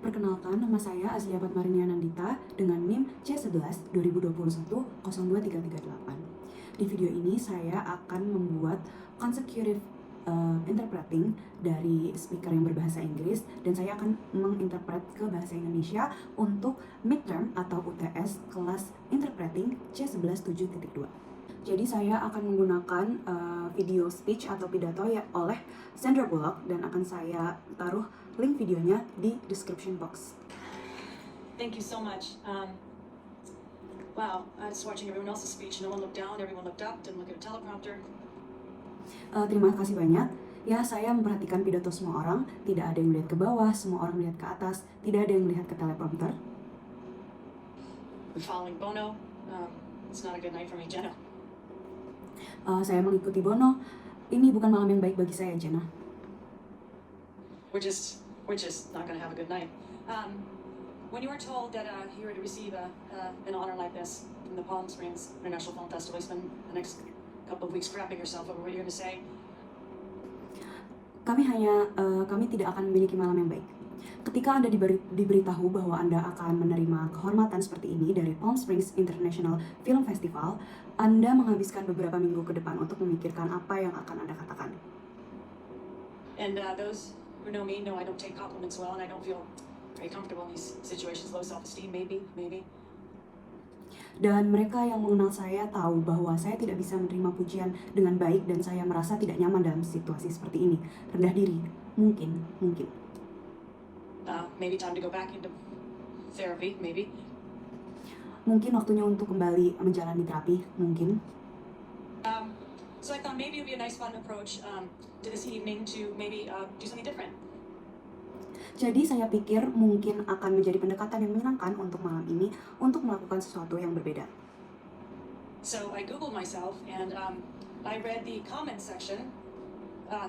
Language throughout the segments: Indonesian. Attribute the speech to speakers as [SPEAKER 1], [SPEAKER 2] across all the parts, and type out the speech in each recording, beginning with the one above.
[SPEAKER 1] Perkenalkan, nama saya Azlia Patmarini Anandita dengan NIM C11 2021 02338. Di video ini saya akan membuat consecutive interpreting dari speaker yang berbahasa Inggris, dan saya akan menginterpret ke bahasa Indonesia untuk midterm atau UTS kelas interpreting C11 7.2. Jadi saya akan menggunakan video speech atau pidato ya oleh Sandra Bullock, dan akan saya taruh link videonya di description box.
[SPEAKER 2] Thank you so much. Wow, I was watching everyone else's speech. No one looked down, everyone looked up, didn't look at a teleprompter.
[SPEAKER 1] Terima kasih banyak. Ya, saya memperhatikan pidato semua orang. Tidak ada yang melihat ke bawah, semua orang melihat ke atas. Tidak ada yang melihat ke teleprompter.
[SPEAKER 2] Following Bono. It's not a good night for me, Jenna.
[SPEAKER 1] Saya mengikuti Bono. Ini bukan malam yang baik bagi saya, Jenna.
[SPEAKER 2] We're just not going to have a good night. When you were told that you were to receive an honor like this from the Palm Springs International Film Festival, you spend the next couple of weeks crapping yourself over what you're going to say.
[SPEAKER 1] Kami tidak akan memiliki malam yang baik. Ketika Anda diberitahu bahwa Anda akan menerima kehormatan seperti ini dari Palm Springs International Film Festival, Anda menghabiskan beberapa minggu ke depan untuk memikirkan apa yang akan Anda katakan.
[SPEAKER 2] And those who know me know I don't take compliments well, and I don't feel very comfortable in these situations. Low self-esteem, maybe.
[SPEAKER 1] Dan mereka yang mengenal saya tahu bahwa saya tidak bisa menerima pujian dengan baik, dan saya merasa tidak nyaman dalam situasi seperti ini. Rendah diri, mungkin.
[SPEAKER 2] Maybe time to go back into therapy, maybe.
[SPEAKER 1] Mungkin waktunya untuk kembali menjalani terapi, mungkin.
[SPEAKER 2] So I thought maybe it would be a nice fun approach to this evening to maybe do something different.
[SPEAKER 1] Jadi saya pikir mungkin akan menjadi pendekatan yang menyenangkan untuk malam ini untuk melakukan sesuatu yang berbeda.
[SPEAKER 2] So I Googled myself and I read the comment section,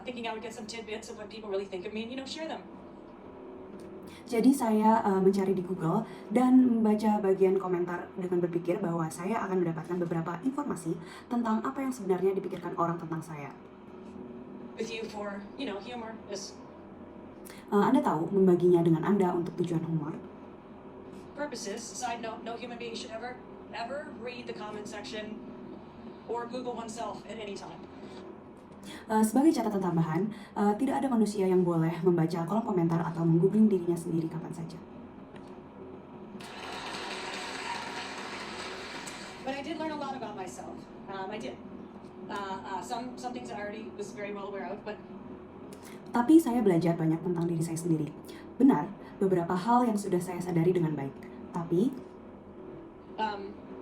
[SPEAKER 2] thinking I would get some tidbits of what people really think of me and, share them.
[SPEAKER 1] Jadi saya mencari di Google dan membaca bagian komentar dengan berpikir bahwa saya akan mendapatkan beberapa informasi tentang apa yang sebenarnya dipikirkan orang tentang saya.
[SPEAKER 2] With you for, humor is
[SPEAKER 1] Anda tahu, membaginya dengan Anda untuk tujuan humor.
[SPEAKER 2] purposes. Side note, no human being should ever read the comment section or Google oneself at any time.
[SPEAKER 1] Sebagai catatan tambahan, tidak ada manusia yang boleh membaca kolom komentar atau menggoogling dirinya sendiri kapan saja.
[SPEAKER 2] But I did learn a lot about myself. I did. Some things I already was very well aware of, but
[SPEAKER 1] Tapi saya belajar banyak tentang diri saya sendiri. Benar, beberapa hal yang sudah saya sadari dengan baik. Tapi,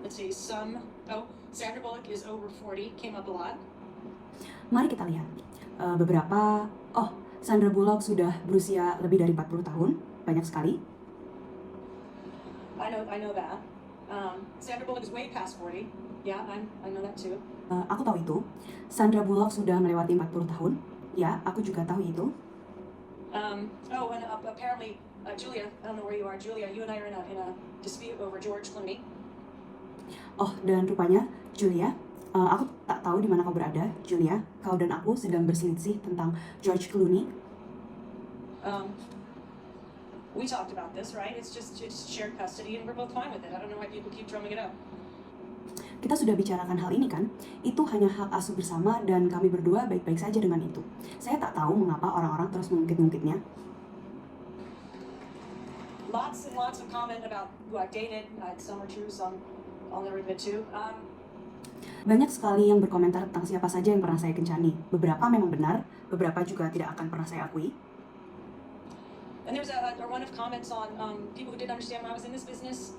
[SPEAKER 2] let's see, Sandra Bullock is over 40, came up a lot.
[SPEAKER 1] mari kita lihat. Sandra Bullock sudah berusia lebih dari 40 tahun. Banyak sekali.
[SPEAKER 2] I know that. Sandra Bullock is way past 40. Yeah, I know that too.
[SPEAKER 1] Aku tahu itu. Sandra Bullock sudah melewati 40 tahun. Ya, aku juga tahu itu.
[SPEAKER 2] And apparently, Julia, I don't know where you are, Julia, you and I are in a dispute over George Clooney.
[SPEAKER 1] Dan rupanya, Julia, aku tak tahu di mana kau berada, Julia. Kau dan aku sedang berselisih tentang George Clooney.
[SPEAKER 2] We talked about this, right? It's shared custody, and we're both fine with it. I don't know why people keep drumming it up.
[SPEAKER 1] Kita sudah bicarakan hal ini kan? Itu hanya hak asuh bersama dan kami berdua baik-baik saja dengan itu. Saya tak tahu mengapa orang-orang terus mengungkit-ungkitnya.
[SPEAKER 2] Lots and lots of comment about who I've dated. Some are true, some I'll never admit to.
[SPEAKER 1] Banyak sekali yang berkomentar tentang siapa saja yang pernah saya kencani. Beberapa memang benar, beberapa juga tidak akan pernah saya akui.
[SPEAKER 2] And there's a run of comments on people who didn't understand why I was in this business.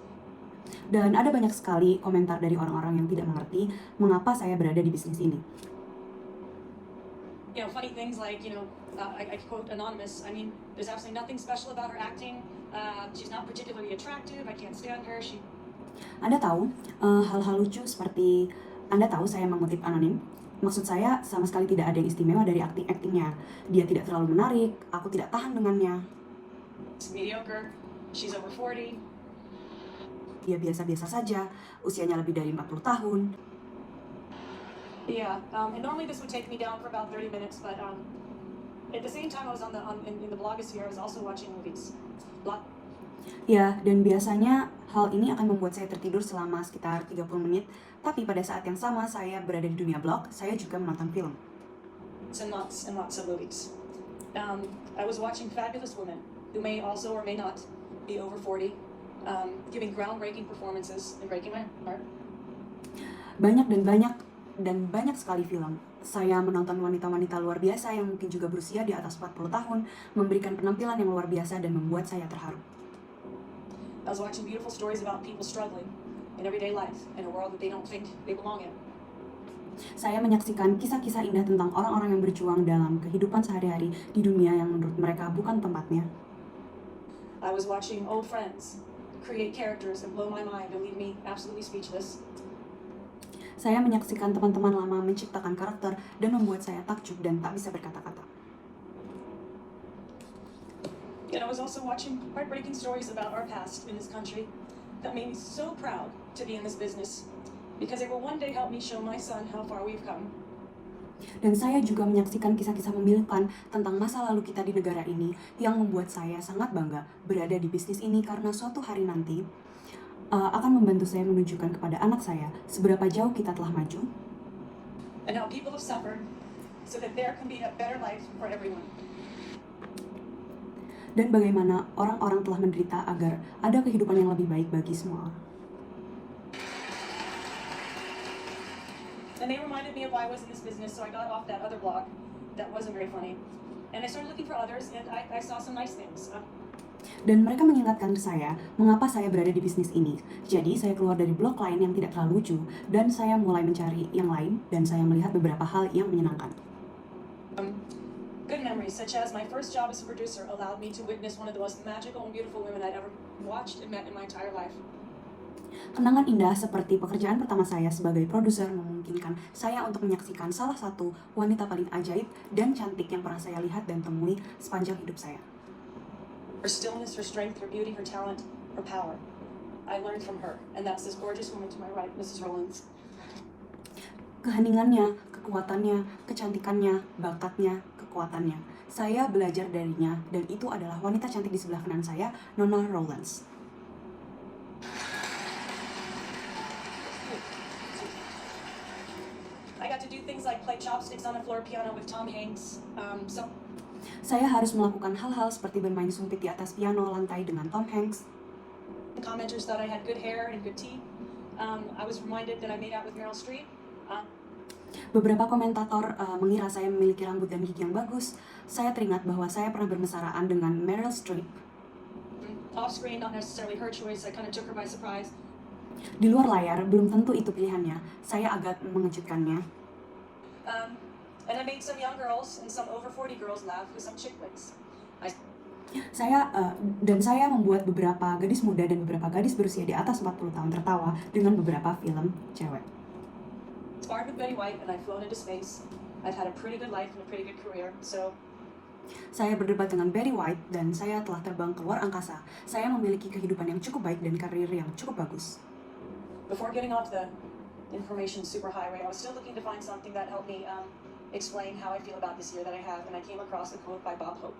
[SPEAKER 1] Dan ada banyak sekali komentar dari orang-orang yang tidak mengerti mengapa saya berada di bisnis ini.
[SPEAKER 2] Funny things like, I quote anonymous, I mean, there's absolutely nothing special about her acting. She's not particularly attractive. I can't stand her.
[SPEAKER 1] Anda tahu, hal-hal lucu seperti, Anda tahu saya mengutip anonim. Maksud saya, sama sekali tidak ada yang istimewa dari aktingnya. Dia tidak terlalu menarik, aku tidak tahan dengannya.
[SPEAKER 2] It's mediocre. She's over 40.
[SPEAKER 1] Dia biasa-biasa saja, usianya lebih dari 40 tahun.
[SPEAKER 2] Yeah, and normally this would take me down for about 30 minutes, but at the same time I was in the blogosphere, I was also watching movies.
[SPEAKER 1] Ya, dan biasanya hal ini akan membuat saya tertidur selama sekitar 30 menit, tapi pada saat yang sama saya berada di dunia blog, saya juga menonton film.
[SPEAKER 2] And lots of movies. I was watching fabulous women who may also or may not be over 40, giving groundbreaking performances and breaking my heart.
[SPEAKER 1] Banyak sekali film. Saya menonton wanita-wanita luar biasa yang mungkin juga berusia di atas 40 tahun, memberikan penampilan yang luar biasa dan membuat saya terharu.
[SPEAKER 2] I was watching beautiful stories about people struggling in everyday life in a world that they don't think they belong in.
[SPEAKER 1] Saya menyaksikan kisah-kisah indah tentang orang-orang yang berjuang dalam kehidupan sehari-hari di dunia yang menurut mereka bukan tempatnya.
[SPEAKER 2] I was watching old friends create characters and blow my mind and leave me absolutely speechless.
[SPEAKER 1] Saya menyaksikan teman-teman lama menciptakan karakter dan membuat saya takjub dan tak bisa berkata-kata.
[SPEAKER 2] And I was also watching heartbreaking stories about our past in this country that made me so proud to be in this business because it will one day help me show my son how far we've come.
[SPEAKER 1] Dan saya juga menyaksikan kisah-kisah memilukan tentang masa lalu kita di negara ini yang membuat saya sangat bangga berada di bisnis ini karena suatu hari nanti akan membantu saya menunjukkan kepada anak saya seberapa jauh kita telah maju
[SPEAKER 2] And how people have suffered so that there can be a better life for everyone.
[SPEAKER 1] dan bagaimana orang-orang telah menderita agar ada kehidupan yang lebih baik bagi semua orang.
[SPEAKER 2] And they reminded me of why I was in this business, so I got off that other blog that wasn't very funny. And I started looking for others, and I saw some nice things.
[SPEAKER 1] Dan mereka mengingatkan saya mengapa saya berada di bisnis ini. Jadi saya keluar dari blog lain yang tidak terlalu lucu dan saya mulai mencari yang lain dan saya melihat beberapa hal yang menyenangkan.
[SPEAKER 2] Good memories, such as my first job as a producer, allowed me to witness one of the most magical and beautiful women I'd ever watched and met in my entire life.
[SPEAKER 1] Kenangan indah seperti pekerjaan pertama saya sebagai produser memungkinkan saya untuk menyaksikan salah satu wanita paling ajaib dan cantik yang pernah saya lihat dan temui sepanjang hidup saya.
[SPEAKER 2] Her stillness, her strength, her beauty, her talent, her power. I learned from her, and that's this gorgeous woman to my right, Mrs. Rollins.
[SPEAKER 1] Keheningannya, kekuatannya, kecantikannya, bakatnya, kekuatannya. Saya belajar darinya dan itu adalah wanita cantik di sebelah kanan saya, Nona Rollins.
[SPEAKER 2] I got to do things like play chopsticks on a floor piano with Tom Hanks.
[SPEAKER 1] Saya harus melakukan hal-hal seperti bermain sumpit di atas piano lantai dengan Tom Hanks.
[SPEAKER 2] Commenters thought I had good hair and good teeth. I was reminded that I made out with Meryl Streep.
[SPEAKER 1] Beberapa komentator mengira saya memiliki rambut dan gigi yang bagus. Saya teringat bahwa saya pernah bermesraan dengan Meryl Streep.
[SPEAKER 2] Off screen, not necessarily her choice. I kind of took her by surprise.
[SPEAKER 1] Di luar layar, belum tentu itu pilihannya. Saya agak mengejutkannya.
[SPEAKER 2] And I made some young girls and some over 40 girls laugh with some chick flicks.
[SPEAKER 1] Saya membuat beberapa gadis muda dan beberapa gadis berusia di atas 40 tahun tertawa dengan beberapa film cewek.
[SPEAKER 2] Sparred with Betty White and I've flown into space. I've had a pretty good life and a pretty good career, so
[SPEAKER 1] Saya berdebat dengan Betty White dan saya telah terbang ke luar angkasa. Saya memiliki kehidupan yang cukup baik dan karir yang cukup bagus.
[SPEAKER 2] before getting off the information superhighway, I was still looking to find something that helped me explain how I feel about this year that I have, and I came across a quote by Bob Hope.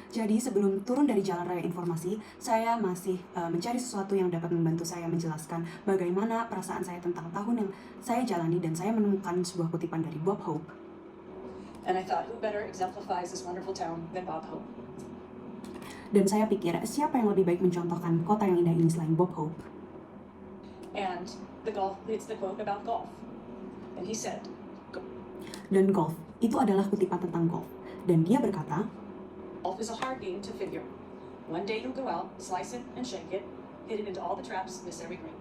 [SPEAKER 1] Jadi sebelum turun dari jalan raya informasi, saya masih mencari sesuatu yang dapat membantu saya menjelaskan bagaimana perasaan saya tentang tahun yang saya jalani dan saya menemukan sebuah kutipan dari Bob Hope.
[SPEAKER 2] And I thought, who better exemplifies this wonderful town than Bob Hope?
[SPEAKER 1] Dan saya pikir, siapa yang lebih baik mencontohkan kota yang indah ini selain Bob Hope?
[SPEAKER 2] And it's the quote about golf. And he said,
[SPEAKER 1] Dan golf, itu adalah kutipan tentang golf. Dan dia berkata,
[SPEAKER 2] golf is a hard game to figure. One day you'll go out, slice it and shake it, hit it into all the traps, miss every green.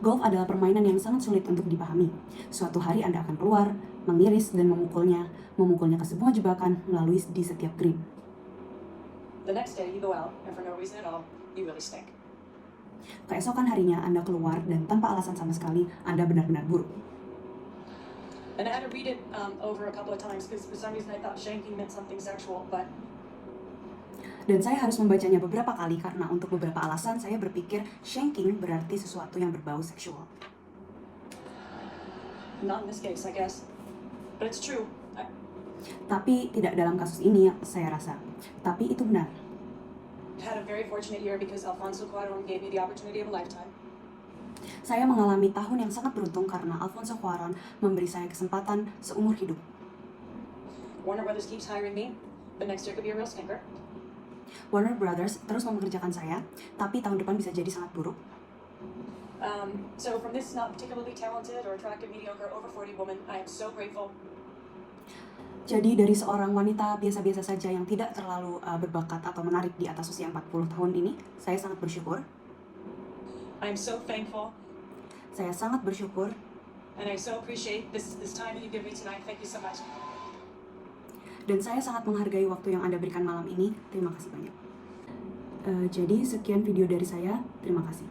[SPEAKER 1] golf adalah permainan yang sangat sulit untuk dipahami. Suatu hari Anda akan keluar, mengiris dan memukulnya ke semua jebakan melalui di setiap green.
[SPEAKER 2] The next day you go out, and for no reason at all, you really stink.
[SPEAKER 1] Keesokan harinya Anda keluar dan tanpa alasan sama sekali, Anda benar-benar buruk.
[SPEAKER 2] And I had to read it over a couple of times because for some reason I thought shanking meant something sexual, but
[SPEAKER 1] Dan saya harus membacanya beberapa kali karena untuk beberapa alasan saya berpikir shanking berarti sesuatu yang berbau seksual.
[SPEAKER 2] not in this case, I guess. But it's true.
[SPEAKER 1] Tapi tidak dalam kasus ini, saya rasa. Tapi itu benar.
[SPEAKER 2] had a very fortunate year because Alfonso Cuarón gave me the opportunity of a lifetime.
[SPEAKER 1] Saya mengalami tahun yang sangat beruntung karena Alfonso Cuarón memberi saya kesempatan seumur hidup.
[SPEAKER 2] Warner Brothers keeps hiring me, but next year could be a real stinker.
[SPEAKER 1] Warner Brothers terus mempekerjakan saya, tapi tahun depan bisa jadi sangat buruk.
[SPEAKER 2] So from this not particularly talented or attractive, mediocre, over 40 woman, I am so grateful.
[SPEAKER 1] Jadi dari seorang wanita biasa-biasa saja yang tidak terlalu berbakat atau menarik di atas usia 40 tahun ini, saya sangat bersyukur.
[SPEAKER 2] I am so thankful,
[SPEAKER 1] Saya sangat bersyukur
[SPEAKER 2] and I so appreciate this time that you give me tonight. Thank you so much.
[SPEAKER 1] dan saya sangat menghargai waktu yang Anda berikan malam ini. Terima kasih banyak. Jadi sekian video dari saya. Terima kasih.